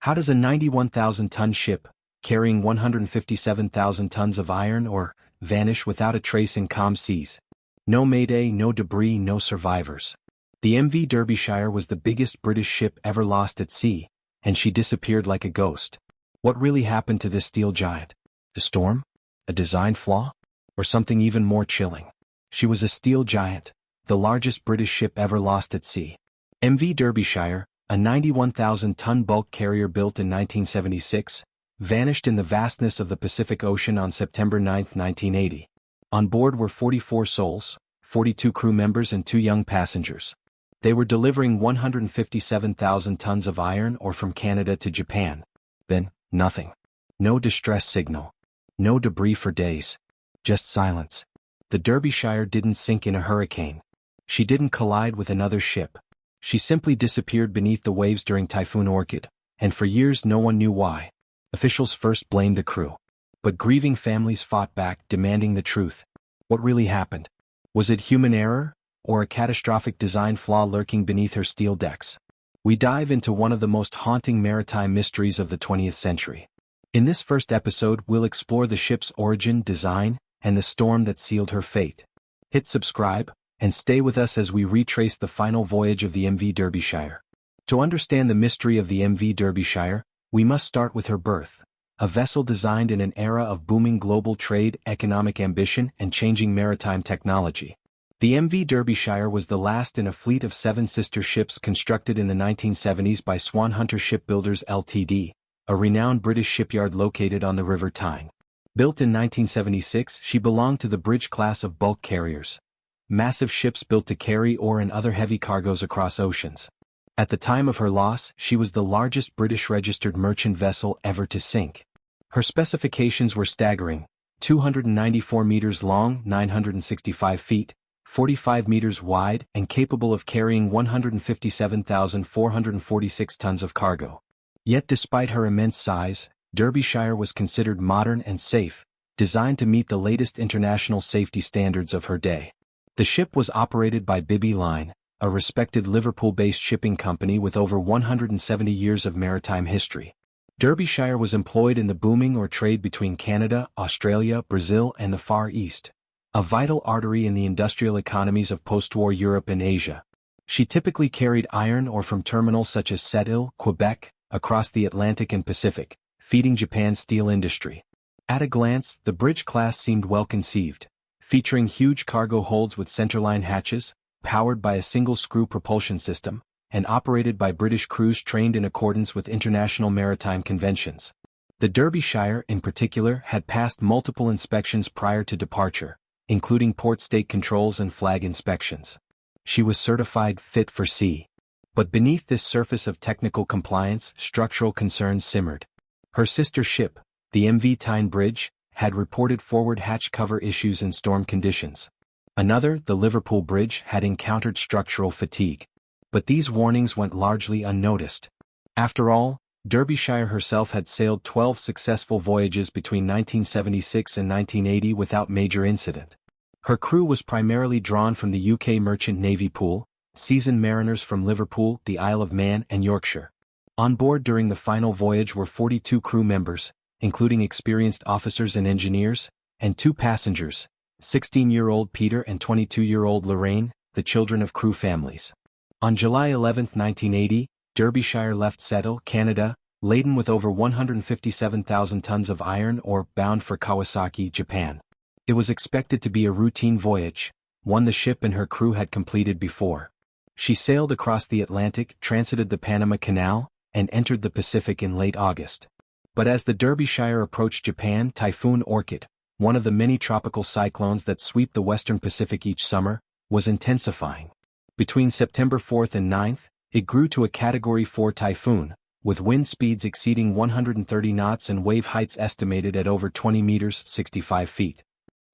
How does a 91,000-ton ship, carrying 157,000 tons of iron ore, vanish without a trace in calm seas? No mayday, no debris, no survivors. The MV Derbyshire was the biggest British ship ever lost at sea, and she disappeared like a ghost. What really happened to this steel giant? A storm? A design flaw? Or something even more chilling? She was a steel giant, the largest British ship ever lost at sea. MV Derbyshire, a 91,000-ton bulk carrier built in 1976, vanished in the vastness of the Pacific Ocean on September 9, 1980. On board were 44 souls, 42 crew members and 2 young passengers. They were delivering 157,000 tons of iron ore from Canada to Japan. Then, nothing. No distress signal. No debris for days. Just silence. The Derbyshire didn't sink in a hurricane. She didn't collide with another ship. She simply disappeared beneath the waves during Typhoon Orchid, and for years no one knew why. Officials first blamed the crew. But grieving families fought back, demanding the truth. What really happened? Was it human error, or a catastrophic design flaw lurking beneath her steel decks? We dive into one of the most haunting maritime mysteries of the 20th century. In this first episode, we'll explore the ship's origin, design, and the storm that sealed her fate. Hit subscribe, and stay with us as we retrace the final voyage of the MV Derbyshire. To understand the mystery of the MV Derbyshire, we must start with her birth. A vessel designed in an era of booming global trade, economic ambition, and changing maritime technology. The MV Derbyshire was the last in a fleet of 7 sister ships constructed in the 1970s by Swan Hunter Shipbuilders Ltd., a renowned British shipyard located on the River Tyne. Built in 1976, she belonged to the Bridge class of bulk carriers. Massive ships built to carry ore and other heavy cargoes across oceans. At the time of her loss, she was the largest British-registered merchant vessel ever to sink. Her specifications were staggering: 294 meters long, 965 feet, 45 meters wide, and capable of carrying 157,446 tons of cargo. Yet despite her immense size, Derbyshire was considered modern and safe, designed to meet the latest international safety standards of her day. The ship was operated by Bibby Line, a respected Liverpool-based shipping company with over 170 years of maritime history. Derbyshire was employed in the booming ore trade between Canada, Australia, Brazil, and the Far East, a vital artery in the industrial economies of post-war Europe and Asia. She typically carried iron ore from terminals such as Sept-Îles, Quebec, across the Atlantic and Pacific, feeding Japan's steel industry. At a glance, the Bridge class seemed well conceived, featuring huge cargo holds with centerline hatches, powered by a single-screw propulsion system, and operated by British crews trained in accordance with international maritime conventions. The Derbyshire, in particular, had passed multiple inspections prior to departure, including port state controls and flag inspections. She was certified fit for sea. But beneath this surface of technical compliance, structural concerns simmered. Her sister ship, the MV Tyne Bridge, had reported forward hatch cover issues in storm conditions. Another, the Liverpool Bridge, had encountered structural fatigue. But these warnings went largely unnoticed. After all, Derbyshire herself had sailed 12 successful voyages between 1976 and 1980 without major incident. Her crew was primarily drawn from the UK Merchant Navy pool, seasoned mariners from Liverpool, the Isle of Man, and Yorkshire. On board during the final voyage were 42 crew members, including experienced officers and engineers, and 2 passengers, 16-year-old Peter and 22-year-old Lorraine, the children of crew families. On July 11, 1980, Derbyshire left Sept-Îles, Canada, laden with over 157,000 tons of iron ore, bound for Kawasaki, Japan. It was expected to be a routine voyage, one the ship and her crew had completed before. She sailed across the Atlantic, transited the Panama Canal, and entered the Pacific in late August. But as the Derbyshire approached Japan, Typhoon Orchid, one of the many tropical cyclones that sweep the western Pacific each summer, was intensifying. Between September 4th and 9th, it grew to a Category 4 typhoon, with wind speeds exceeding 130 knots and wave heights estimated at over 20 meters (65 feet).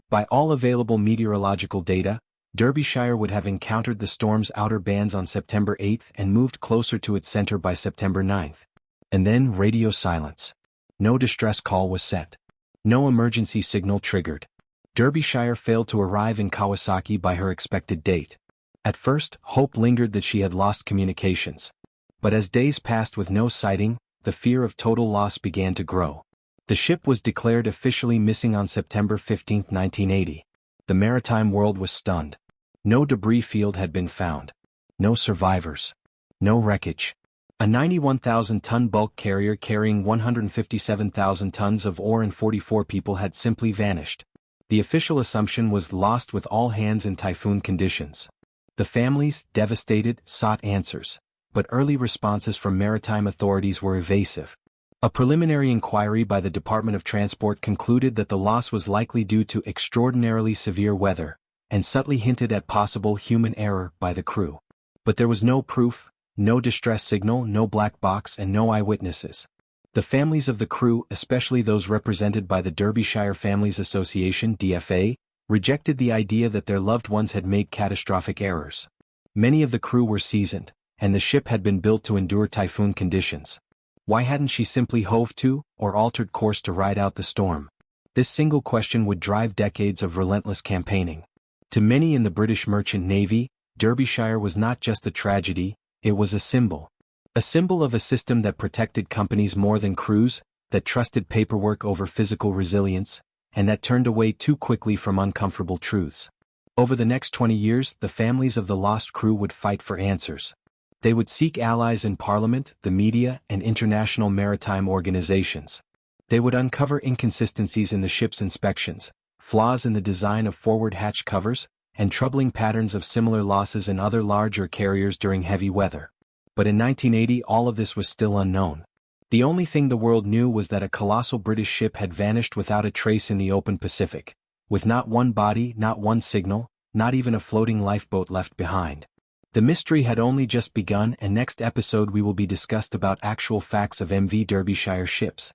By all available meteorological data, Derbyshire would have encountered the storm's outer bands on September 8th and moved closer to its center by September 9th. And then radio silence. No distress call was set. No emergency signal triggered. Derbyshire failed to arrive in Kawasaki by her expected date. At first, hope lingered that she had lost communications. But as days passed with no sighting, the fear of total loss began to grow. The ship was declared officially missing on September 15, 1980. The maritime world was stunned. No debris field had been found. No survivors. No wreckage. A 91,000-ton bulk carrier carrying 157,000 tons of ore and 44 people had simply vanished. The official assumption was lost with all hands in typhoon conditions. The families, devastated, sought answers, but early responses from maritime authorities were evasive. A preliminary inquiry by the Department of Transport concluded that the loss was likely due to extraordinarily severe weather, and subtly hinted at possible human error by the crew. But there was no proof, no distress signal, no black box, and no eyewitnesses. The families of the crew, especially those represented by the Derbyshire Families Association (DFA), rejected the idea that their loved ones had made catastrophic errors. Many of the crew were seasoned, and the ship had been built to endure typhoon conditions. Why hadn't she simply hove to, or altered course to ride out the storm? This single question would drive decades of relentless campaigning. To many in the British Merchant Navy, Derbyshire was not just a tragedy, it was a symbol. A symbol of a system that protected companies more than crews, that trusted paperwork over physical resilience, and that turned away too quickly from uncomfortable truths. Over the next 20 years, the families of the lost crew would fight for answers. They would seek allies in Parliament, the media, and international maritime organizations. They would uncover inconsistencies in the ship's inspections, flaws in the design of forward hatch covers, and troubling patterns of similar losses in other larger carriers during heavy weather. But in 1980 all of this was still unknown. The only thing the world knew was that a colossal British ship had vanished without a trace in the open Pacific, with not one body, not one signal, not even a floating lifeboat left behind. The mystery had only just begun, and next episode we will be discussed about actual facts of MV Derbyshire ships,